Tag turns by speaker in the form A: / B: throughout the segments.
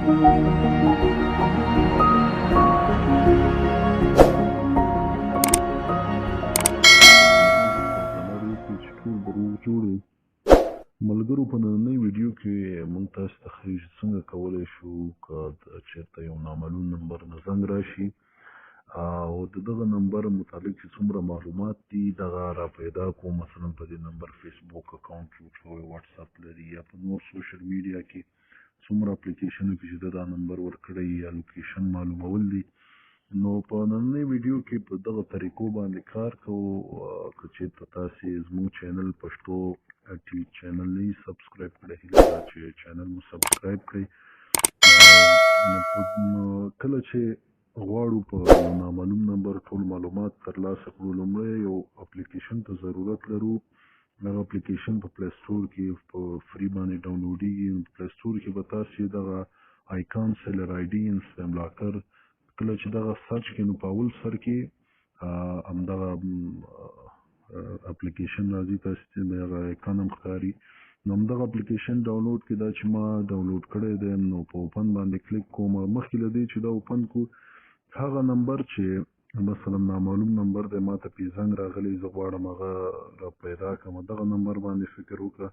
A: ملګرو په نننۍ ویډیو کې موږ تاسو ته ښیو چې څنګه کولی شو که چېرته یو نامعلوم نمبر نه زنګ راشي او د دغه نمبر متعلق چې څومره معلومات دي دغه را پیدا کړو. مثلا په دې نمبر فیسبوک اکاونټ جوړ شوی، واتساپ لري، یا په نور سوشل میډیا کې څومره اپلیکیشنو کې چې دا نمبر ورکړی یا لوکیشن معلومول دي. نو په نننۍ ویډیو کې په دغه طریقو باندې کار کوو. که چېرته تاسې زموږ چینل پښتو ټي وي چینل نه یې سبسکرایب کړی، هیله ده چې چینل مو سبسکرایب کړئ. کله چې غواړو په یو نامعلوم نمبر ټول معلومات ترلاسه کړو، لومړی یو اپلیکیشن ته ضرورت لرو. هغه اپلیکیشن په پلی سټور کې په فری باندې ډاونلوډېږي. په پلی سټور کې به تاسې دغه آیکان سیلر آی ډي انسټیم لاکر کله چې دغه سرچ کړئ نو په اول سر کې همدغه اپلیکیشن راځي، تاسې ته هغه آیکان هم ښکاري. نو همدغه اپلیکیشن ډاونلوډ کړئ. دا چې ما ډاونلوډ کړی دی نو په اوپن باندې کلیک کوم. مخکې له دې چې دا اوپن کړو، هغه نمبر چې مثلا نامعلوم نمبر دی، ما ته پې زنګ راغلی، زه غواړم هغه را پیدا کړم. دغه نمبر باندې فکر وکړه،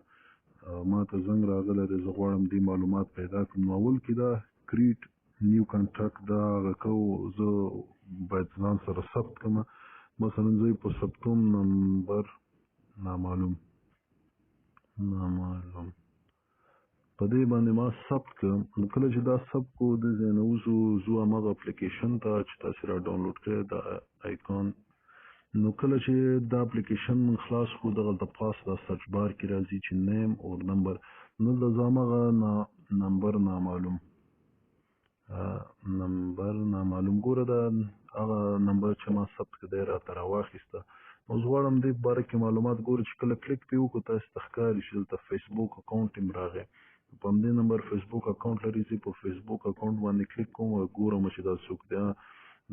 A: ما ته زنګ راغلی دی، زه غواړم دې معلومات پیدا کړم. نو اول کې دا کریټ نیو کانټاکټ دا هغه کوو، زه باید ځان سره ثبت کړم. مثلا زه یې په ثبتوم نمبر نامعلوم په دې باندې ما ثبت کړم. نو کله چې دا ثبت کړو، د ځای نه ځو هماغه اپلیکیشن ته چې تاسې را ډاونلوډ کړی دا آیکان. نو کله چې دا اپلیکیشن خلاص کړو، دغلته پاس دا سرچ بار کې راځي چې نیم اور نمبر. نو دلته زه هماغه نمبر نامعلوم ګوره، دا هغه نمبر چې ما ثبت کړی دی راته راواخیسته. نو زه غواړم دې په باره کې معلومات. ګوره چې کله کلیک پې وکړو، تاسې ته ښکاري چې دلته فیسبوک اکاونټ هم راغی. په همدې نمبر فیسبوک اکاونټ لري، زه په فیسبوک اکاونټ باندې کلیک کوم او ګورم چې دا څوک دی.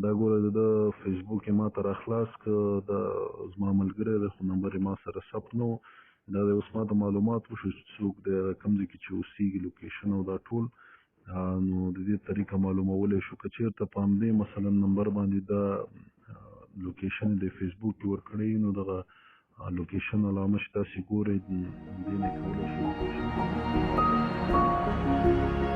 A: دا ګوره د فیسبوک یې ما ته را خلاص کړ، دا زما ملګری دی خو نمبر یې ما سره ثبت نه و. دا دی اوس ما ته معلومات وشو چې څوک دی، کوم ځای کې چې اوسېږي، لوکیشن او دا ټول. نو د دې طریقه معلومولی شو. که چېرته په همدې مثلا نمبر باندې دا لوکیشن د فیسبوک کې ورکړی نو دغه لوکیشن علامه چې تاسې ګورئ دې نه کولی شئ